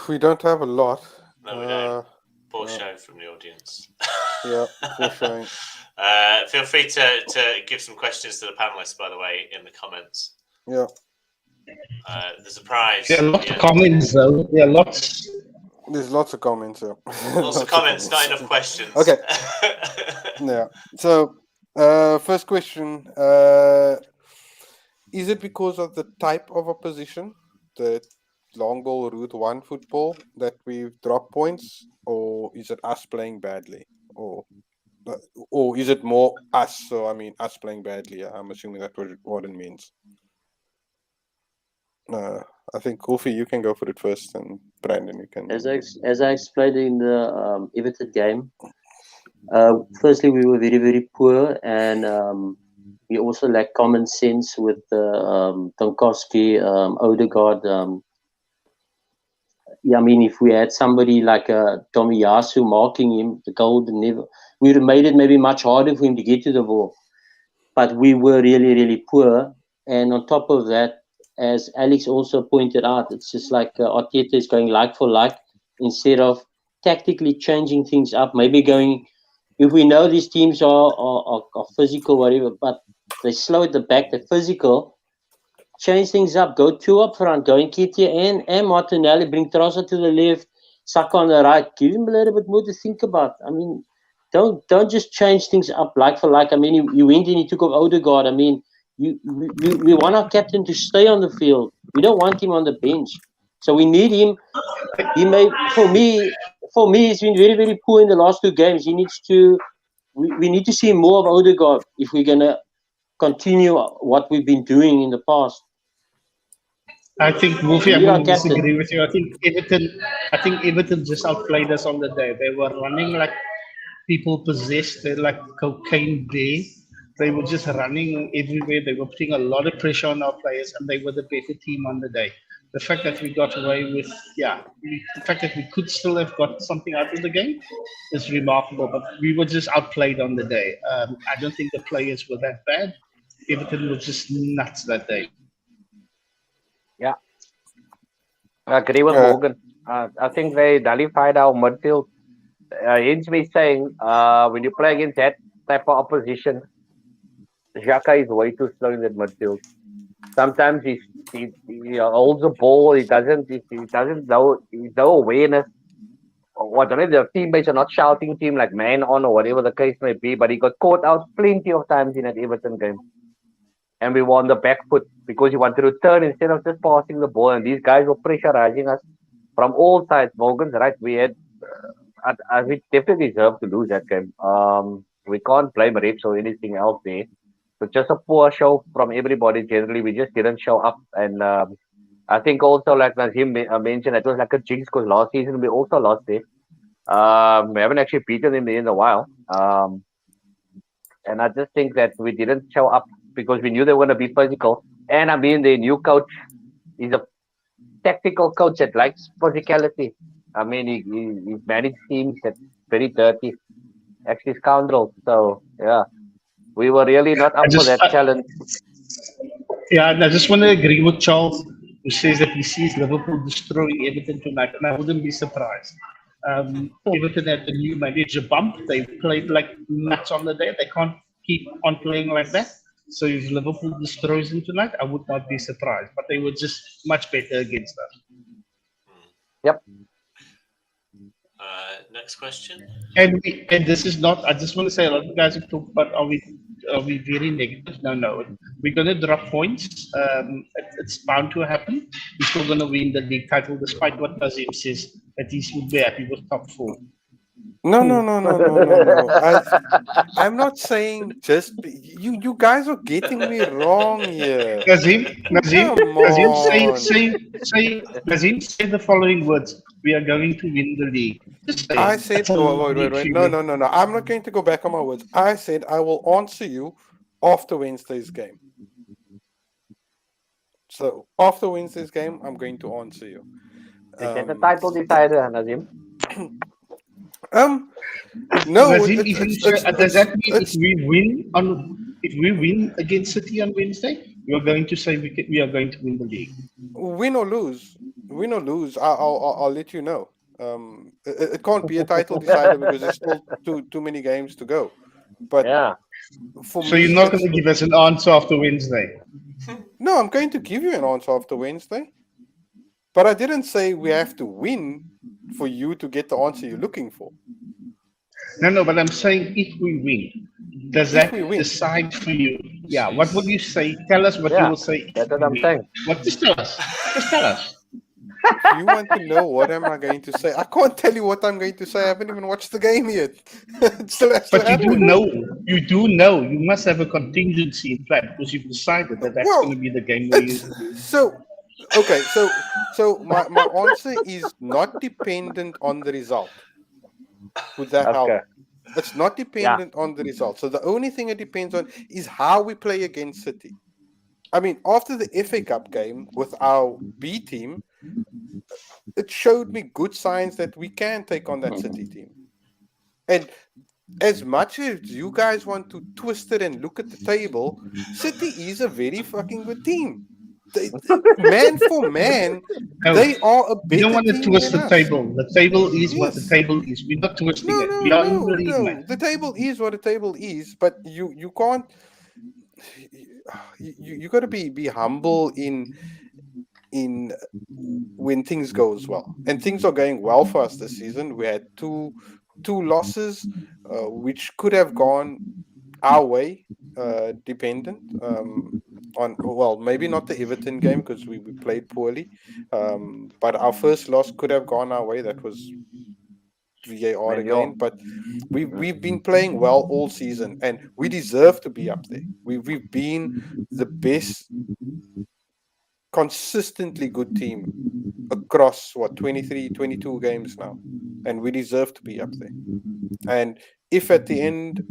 We don't have a lot. No, we don't. Poor show from the audience. Yeah, poor showing. Feel free to give some questions to the panelists, by the way, in the comments. Yeah. There's a prize. There are lots of comments, though. There are lots. There's lots of comments. So. Lots of comments, not enough questions. Okay. Yeah. So, first question. Is it because of the type of opposition, the long ball route one football, that we've dropped points, or is it us playing badly? Or Or is it more us? So, I mean, us playing badly. I'm assuming that's what it means. I think, Kofi, you can go for it first, and Brandon, you can. As I explained in the Everton game, firstly, we were very, very poor, and we also lacked common sense with Tonkowski, Odegaard. I mean, if we had somebody like Tomiyasu marking him, the goal never. We would have made it maybe much harder for him to get to the ball. But we were really, really poor. And on top of that, as Alex also pointed out, it's just like Arteta is going like for like instead of tactically changing things up. Maybe going, if we know these teams are physical, whatever, but they slow at the back, they're physical. Change things up. Go two up front. Go Nketiah and Martinelli. Bring Trossard to the left. Saka on the right. Give him a little bit more to think about. I mean, don't just change things up like for like. I mean, you went and you took off Odegaard. I mean, we want our captain to stay on the field. We don't want him on the bench. So we need him. He may, for me, he's been very, very poor in the last two games. He needs to. We need to see more of Odegaard if we're gonna continue what we've been doing in the past. I think, Wolfie, I'm going to disagree with you. I think Everton just outplayed us on the day. They were running like people possessed. They're like cocaine there. They were just running everywhere. They were putting a lot of pressure on our players, and they were the better team on the day. The fact that we got away with, the fact that we could still have got something out of the game is remarkable. But we were just outplayed on the day. I don't think the players were that bad. Everton was just nuts that day. Yeah, I agree with Morgan. I think they nullified our midfield. Hence me saying, when you play against that type of opposition, Xhaka is way too slow in that midfield. Sometimes he holds the ball. He doesn't know. He's no awareness. I don't know if the teammates are not shouting to him like man on or whatever the case may be, but he got caught out plenty of times in that Everton game. And we were on the back foot because he wanted to turn instead of just passing the ball. And these guys were pressurizing us from all sides. Morgan's right. We definitely deserved to lose that game. We can't blame reps or anything else there. So just a poor show from everybody generally. We just didn't show up. And I think also, like Nazim mentioned, it was like a jinx because last season we also lost there. We haven't actually beaten them in a while. And I just think that we didn't show up because we knew they were going to be physical. And I mean, the new coach is a tactical coach that likes physicality. I mean, he managed teams that's very dirty, actually scoundrels. So, yeah, we were really not up for that challenge. Yeah, and I just want to agree with Charles, who says that he sees Liverpool destroying Everton tonight, and I wouldn't be surprised. Everton had the new manager bump. They played like nuts on the day. They can't keep on playing like that. So if Liverpool destroys them tonight, I would not be surprised. But they were just much better against us. Yep. Next question. And this is not. I just want to say a lot of guys have talked about are we very negative? No. We're going to drop points. It's bound to happen. We're still going to win the league title, despite what Nazim says that he should be happy with top 4. No. I'm not saying just you guys are getting me wrong here. Nazim, say the following words. We are going to win the league. I said, wait. No. I'm not going to go back on my words. I said I will answer you after Wednesday's game. So after Wednesday's game, I'm going to answer you. Is that the title decider, Nazim? No. Nazim, does that mean if we win against City on Wednesday, you're going to say we are going to win the league? Win or lose, I'll let you know. It can't be a title decider because there's still too many games to go. But yeah. So you're not going to give us an answer after Wednesday? No, I'm going to give you an answer after Wednesday. But I didn't say we have to win for you to get the answer you're looking for. No, but I'm saying if we win, does that decide for you? Yeah, what would you say? Tell us what you will say. That's what I'm saying. Just tell us. If you want to know what am I going to say, I can't tell you what I'm going to say. I haven't even watched the game yet. It still has to But you do happen. know, you must have a contingency in plan because you've decided that that's going to be the game where you. So okay, so my answer is not dependent on the result. Would that help? Okay. It's not dependent on the result. So the only thing it depends on is how we play against City. I mean, after the FA Cup game with our B team, it showed me good signs that we can take on that City team. And as much as you guys want to twist it and look at the table, City is a very fucking good team. Man for man, No, they are a you don't better want to team twist than the us. table. The table is what the Yes. table is. We're not twisting it. We No, are in the league, no. man. The table is what a table is, but you can't. You got to be humble in when things goes well, and things are going well for us this season. We had two losses, which could have gone our way, dependent on, well, maybe not the Everton game because we played poorly, but our first loss could have gone our way. That was VAR again, but we've been playing well all season, and we deserve to be up there. We've been the best, consistently good team across what 23, 22 games now, and we deserve to be up there. And if at the end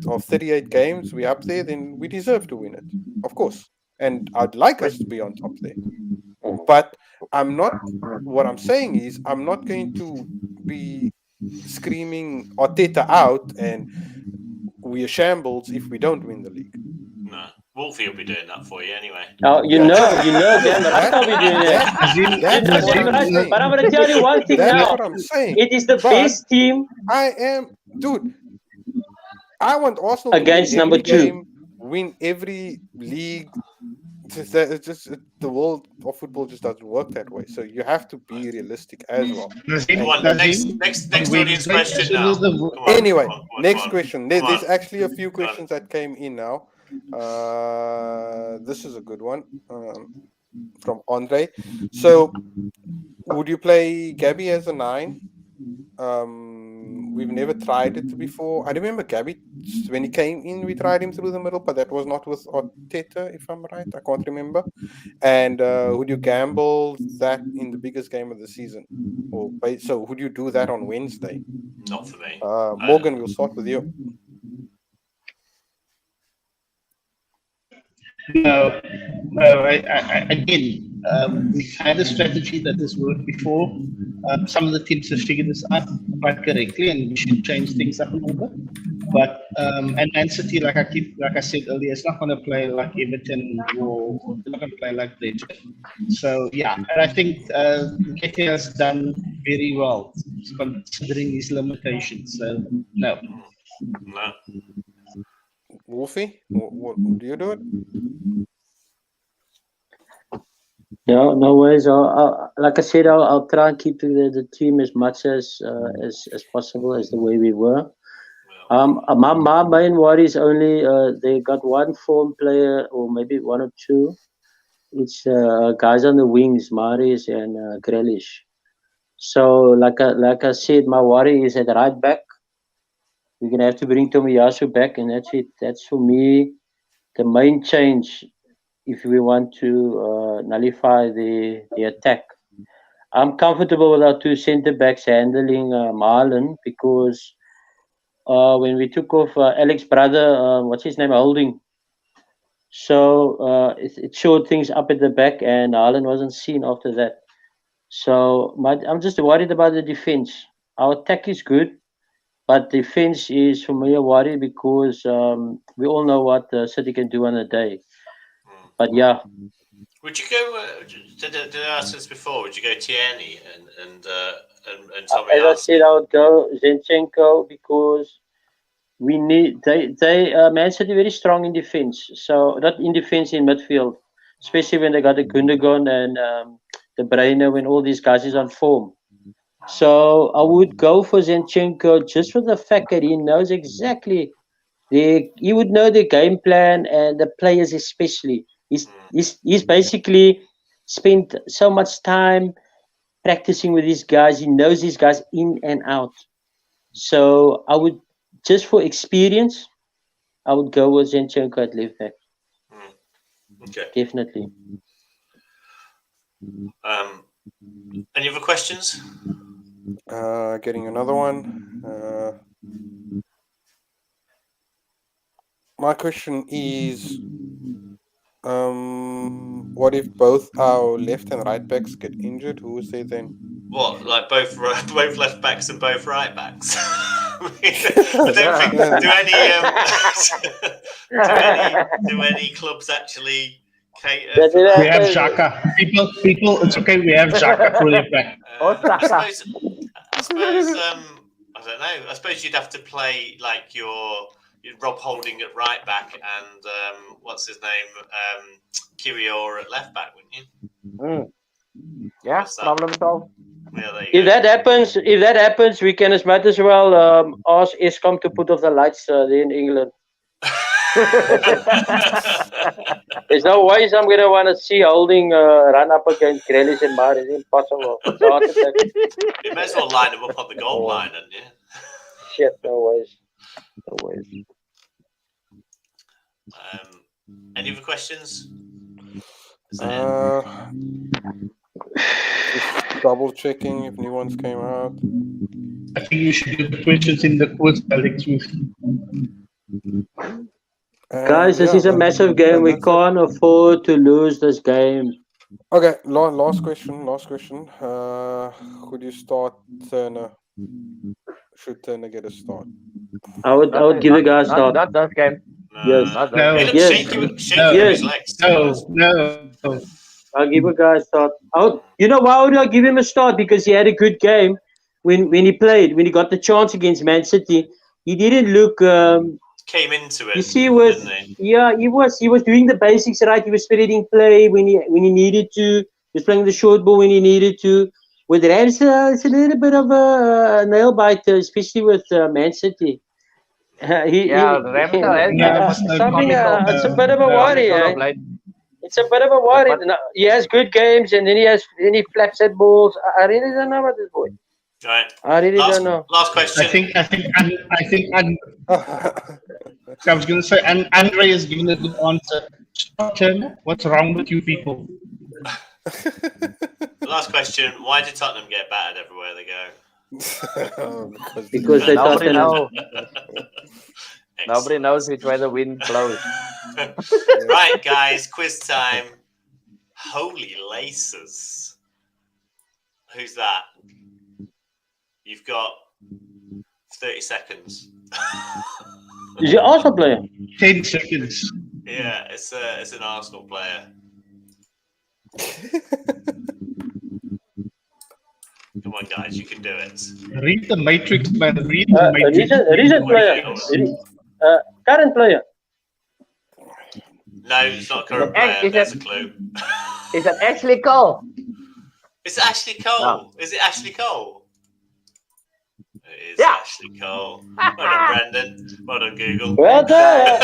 of 38 games we're up there, then we deserve to win it, of course. And I'd like us to be on top there. But I'm not. What I'm saying is, I'm not going to be screaming Arteta out and we are shambles if we don't win the league. No, Wolfie will be doing that for you anyway. Oh, you Yeah. know, damn right, I'll be doing it. That's what I'm saying. But I'm going to tell you one thing That's now. what I'm saying. It is the But best team I am, dude. I want Arsenal against to win number every 2. game, win every league. It's just the world of football just doesn't work that way. So you have to be realistic as well. Come on, next audience question now. Come on, Anyway, come on, next come on. question. Come There's on. actually a few questions that came in now. This is a good one from Andre. So, would you play Gabby as a 9? We've never tried it before. I remember Gabby, when he came in, we tried him through the middle, but that was not with Arteta, if I'm right. I can't remember. And would you gamble that in the biggest game of the season? Or so would you do that on Wednesday? Not for me. Morgan, we'll start with you. No. Again, we've had a strategy that has worked before. Some of the teams have figured this out quite correctly, and we should change things up a little bit. But and Man City, like I said earlier, it's not going to play like Everton or they're not going to play like Brentford. So yeah, and I think Nketiah has done very well considering his limitations. So no. Wolfie, what do you do it? Yeah, no worries. Like I said, I'll try and keep the team as much as possible as the way we were. My main worry is only they got one form player or maybe one or two. It's guys on the wings, Maris and Grealish. So like I said, my worry is at right back. We're gonna have to bring Tomiyasu back, and that's it. That's for me the main change if we want to nullify the attack. I'm comfortable with our two centre backs handling Marlon because when we took off Alex's brother, what's his name, Holding. So it showed things up at the back, and Haaland wasn't seen after that. So I'm just worried about the defense. Our attack is good, but defense is for me a worry because we all know what City can do on a day. But yeah. Would you go? Did I ask this before? Would you go Tierney and Tommy? As I said, I would go Zinchenko because we need they Man City very strong in defense. So not in defense, in midfield, especially when they got the Gundogan and the Brainer when all these guys is on form. So I would go for Zinchenko just for the fact that he knows exactly he would know the game plan and the players especially. He's basically spent so much time practicing with these guys. He knows these guys in and out. So I would, just for experience, I would go with Zinchenko at left back. Okay. Definitely. Any other questions? Getting another one. My question is, what if both our left and right backs get injured? Who is there then? What, like both left backs and both right backs? I don't think do any clubs actually cater for that? We have Xhaka. People, it's okay. We have Xhaka for left back. I suppose I don't know. I suppose you'd have to play like your Rob Holding at right back and what's his name, Kirior at left back, wouldn't you? Yeah, problem solved. Yeah, there you If go. that happens, we can as might as well ask Eskom to put off the lights there in England. There's no ways I'm gonna want to see Holding run up against Grealish and Mahrez. It's impossible. It's a heart attack. You may as well line them up on the goal line, hadn't you? Shit, no ways. No ways. Any other questions? Is that Just double checking if new ones came out. I think you should do the questions in the quiz, Alex. Guys, this is a massive game. We can't afford to lose this game. Okay, last question. Could you start Turner? Should Turner get a start? I would give the guys a start. Not this game. Yes. Not No. this game. Yes. Shake his legs. No. I'll give a guy a start. You know why would I give him a start? Because he had a good game when he played. When he got the chance against Man City, he didn't look. Came into it. You see, didn't he? yeah, he was doing the basics right. He was spreading play when he needed to. He was playing the short ball when he needed to. With Rams, it's a little bit of a nail biter, especially with Man City. It's a bit of a worry. It's a bit of a worry. He has good games, and then he flaps at balls. I really don't know about this boy. Right. I really don't know. Last question. I think I was going to say, and Andre has given a good answer. Turner, what's wrong with you people? Last question. Why did Tottenham get battered everywhere they go? Because they Nobody Tottenham. Nobody knows which way the wind blows. Right, guys. Quiz time. Holy laces. Who's that? You've got 30 seconds. Is he also player? 10 seconds. Yeah, it's an Arsenal player. Come on, guys, you can do it. Read the Matrix, man. Read the Matrix. Recent player. Current player. No, it's not a current player. There's a clue. Is it Ashley Cole? It's Ashley Cole. No. Is it Ashley Cole? It is Yeah. Ashley Cole. Well done, Brendan. Well done, Google. Well done.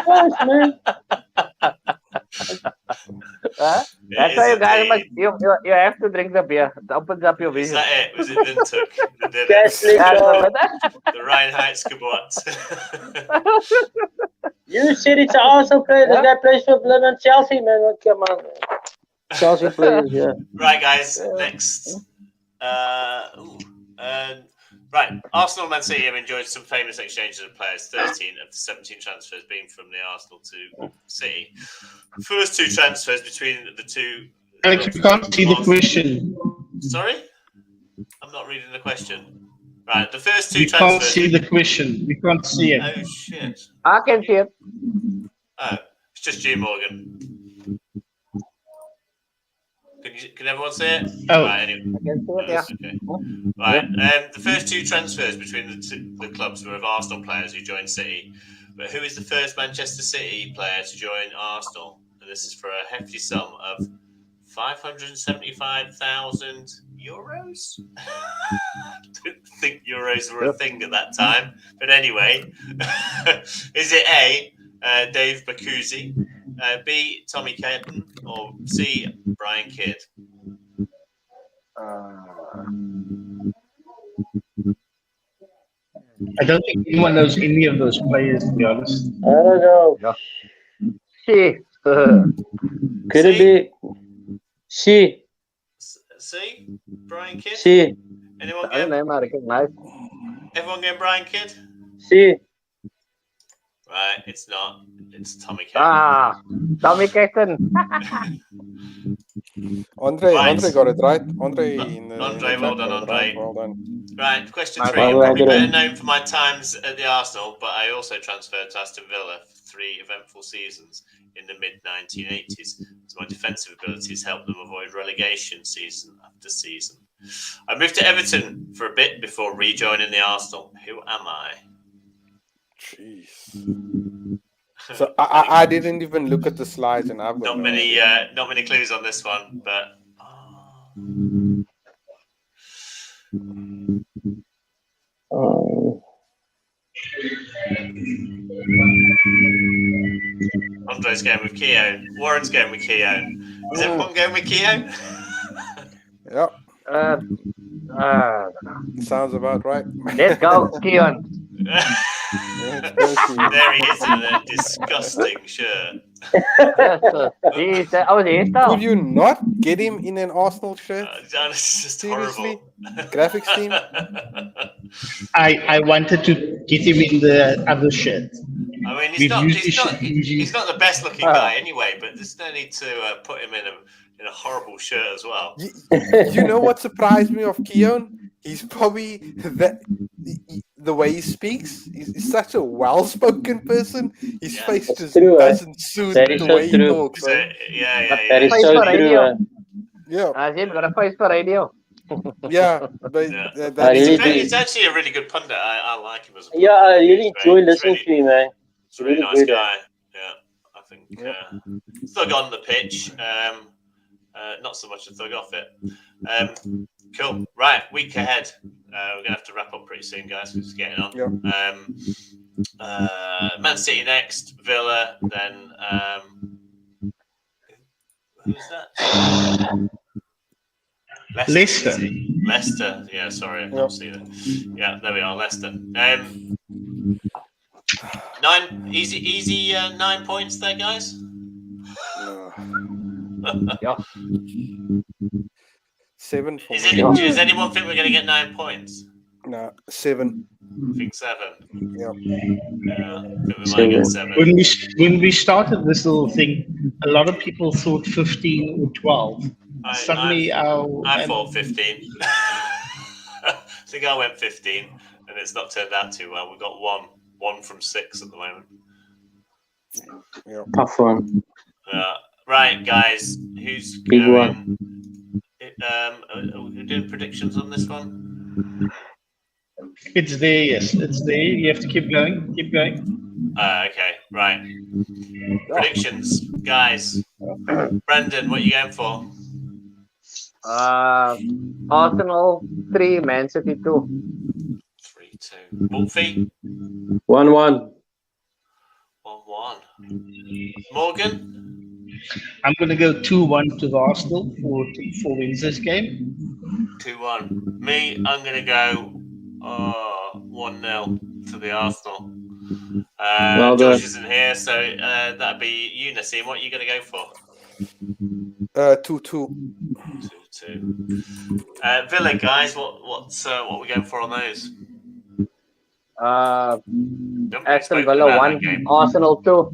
Close, man. That's why you guys must, you have to drink the beer. It opens up your Is vision. that it? Was it Vintuk that did Ashley it? Cole. The Reinhardt's Kabot. You said it's an Arsenal player. This guy plays for Blood Chelsea, man. Well, come on, man. Chelsea players, yeah. Right, guys. Next. Right. Arsenal and Man City have enjoyed some famous exchanges of players. 13 of the 17 transfers being from the Arsenal to City. First two transfers between the two. Alex, we can't see the question. Sorry? I'm not reading the question. Right. The first two We transfers. can't see the question. We can't see it. Oh, shit. I can see it. Oh, it's just you, Morgan. Can everyone see it? Oh. Right, anyway. I can see it, yeah. Okay. Right. The first two transfers between the clubs were of Arsenal players who joined City. But who is the first Manchester City player to join Arsenal? And this is for a hefty sum of 575,000 euros. Didn't think euros were a thing at that time. But anyway, is it A, Dave Bakuzzi, B, Tommy Caton, or C, Brian Kidd? I don't think anyone knows any of those players, to be honest. I don't know. Yeah. See. Could it be she? See? Brian Kidd? She. Anyone I don't get? know, I recognize. Everyone get Brian Kidd? She. Right, it's not. It's Tommy Kane. Tommy Caton. Andre Right. got it right. Andre in the Andre, well done, chat got it right. Andre. Well done. Right, question Right, 3. well, I'm probably well, better well. known for my times at the Arsenal, but I also transferred to Aston Villa for 3 eventful seasons in the mid-1980s. So my defensive abilities helped them avoid relegation season after season. I moved to Everton for a bit before rejoining the Arsenal. Who am I? Jeez. So I didn't even look at the slides, and I've got Not no many, idea. not many clues on this one, but Andre's going with Keown. Warren's going with Keown. Is everyone going with Keown? Yeah, Uh, sounds about right. let's go, Keon. Let's go, Keon. There he is in a disgusting shirt. Jeez, that was hairstyle. Could you not get him in an Arsenal shirt? It's just Seriously? horrible. Graphics team? I wanted to get him in the other shirt. I mean, We've used this he's not the best looking guy anyway, but there's no need to put him in a horrible shirt as well. You know what surprised me of Keown? He's probably the way he speaks. He's such a well-spoken person. His Yeah. face That's just true, doesn't suit That the is so way he true. talks. So, Right? yeah. That is Face so for true. radio. Yeah, Azim got a face for radio. yeah. But Yeah. that really is do. He's actually a really good pundit. I like him as a pundit. Yeah, I really He's very- enjoy listening he's to him, man. He's a really Really nice good, guy. Yeah, I think Yep. thug on the pitch. Not so much a thug off it. Cool. Right, week ahead. We're gonna have to wrap up pretty soon, guys. We're just getting on. Man City next, Villa, then who's that? Leicester. is it? Leicester. Yeah, sorry, I can't see that. Yeah, there we are, Leicester. 9 easy 9 points there, guys. Yeah. 7 for Is me. does anyone think we're going to get 9 points? No, 7. I think 7. Yep. Yeah, I think we might get 7. When we started this little thing, a lot of people thought 15 or 12. Suddenly, I thought 15. I think I went 15, and it's not turned out too well. We've got one from 6 at the moment. Yep. Tough one. Right, guys, who's Big going? one. Are we doing predictions on this one? It's there, yes. It's there. You have to keep going. Keep going. Okay, right. Predictions, guys. Brandon, what are you going for? Arsenal 3, Man City 2. 3-2. Wolfie? 1-1. 1-1. Morgan? I'm going to go 2-1 to the Arsenal for wins this game. 2-1. Me, I'm going to go 1-0 to the Arsenal. Well done. Josh isn't here, so that'd be you, Nassim. What are you going to go for? 2-2. 2-2. Villa, guys, what are we going for on those? Aston Villa 1, Arsenal 2.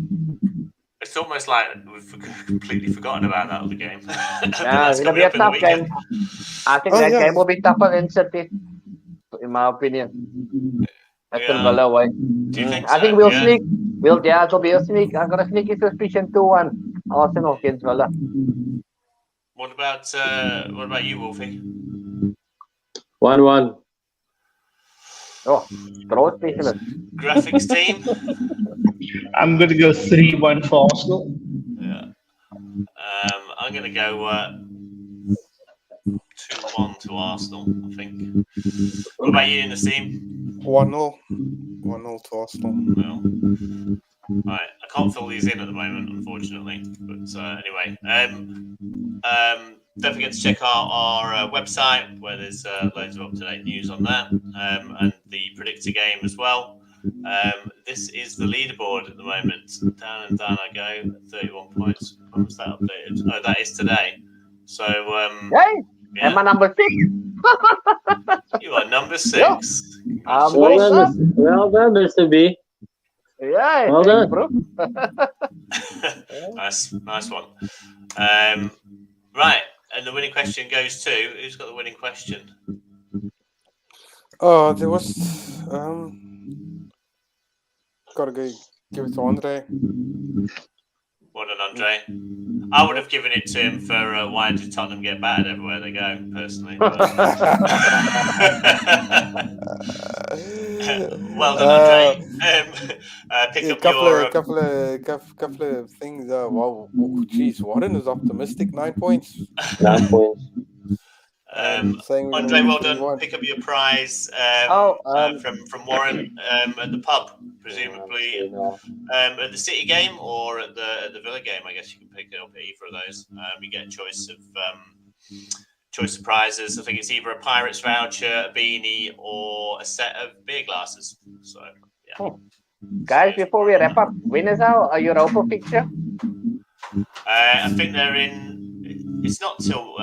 It's almost like we've completely forgotten about that other game. Yeah, it'll be a tough game. I think that game will be tougher than City, in my opinion. Aston Villa away. Do you think I so? think we'll Yeah. sneak. It'll be a sneak. I'm gonna sneaky suspicion 2-1 Arsenal against Villa. What about you, Wolfie? 1-1. Oh, throw specialist. Graphics team? I'm going to go 3-1 for Arsenal. Yeah. I'm going to go 2-1 to Arsenal, I think. What about you, Nassim? 1-0. 1-0 to Arsenal. Well, right. I can't fill these in at the moment, unfortunately. But anyway, don't forget to check our website where there's loads of up-to-date news on that, and the predictor game as well. This is the leaderboard at the moment. Down and down I go. 31 points. When was that updated? Oh, that is today. So, Hey, yeah. am I number 6? You are number 6. I'm Well going up. done, well done, Mr. B. Yeah, Well thanks, done. bro. Nice one. Right, and the winning question goes to who's got the winning question? Oh, there was gotta go give it to Andre. Well done, Andre. I would have given it to him for why did Tottenham get battered everywhere they go, personally. But... well done, Andre. Pick up your couple of things. Wow, geez, Warren is optimistic. 9 points. 9 points. Saying Andre, well done. won. Pick up your prize from Warren at the pub, presumably at the City game or at the Villa game. I guess you can pick it up at either of those. You get a choice of prizes. I think it's either a Pirates voucher, a beanie, or a set of beer glasses. So yeah. Cool. Guys, before we wrap up, when is our Europa fixture? I think they're in. It's not till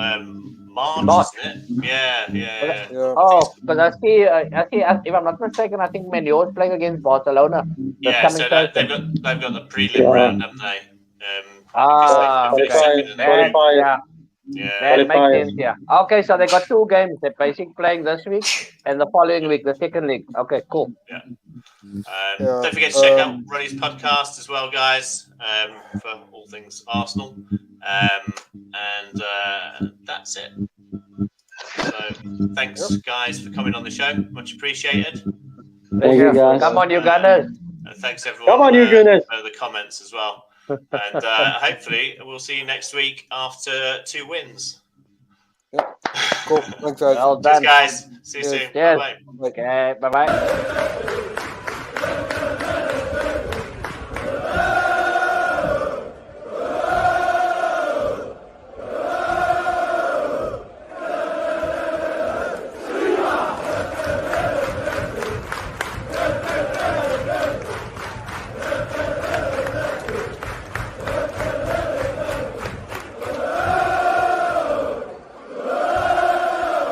March, isn't it? Yeah. Oh, because I see, if I'm not mistaken, I think Man U is playing against Barcelona. Yeah, so they've got the prelim round, haven't they? Okay. Yeah. That makes sense, yeah. Okay, so they got 2 games. They're basically playing this week and the following week, the second league. Okay, cool. Yeah. Don't forget to check out Ronnie's podcast as well, guys, for all things Arsenal. And that's it. So thanks, guys, for coming on the show. Much appreciated. Thank you, guys. Come on, you Gunners. And thanks, everyone, Come on, you Gooners. for the comments as well. And hopefully we'll see you next week after 2 wins. Yeah. Cool. Thanks, guys. Well done. Cheers, guys. See you Yes. soon. Yes. Bye-bye. Okay, bye-bye.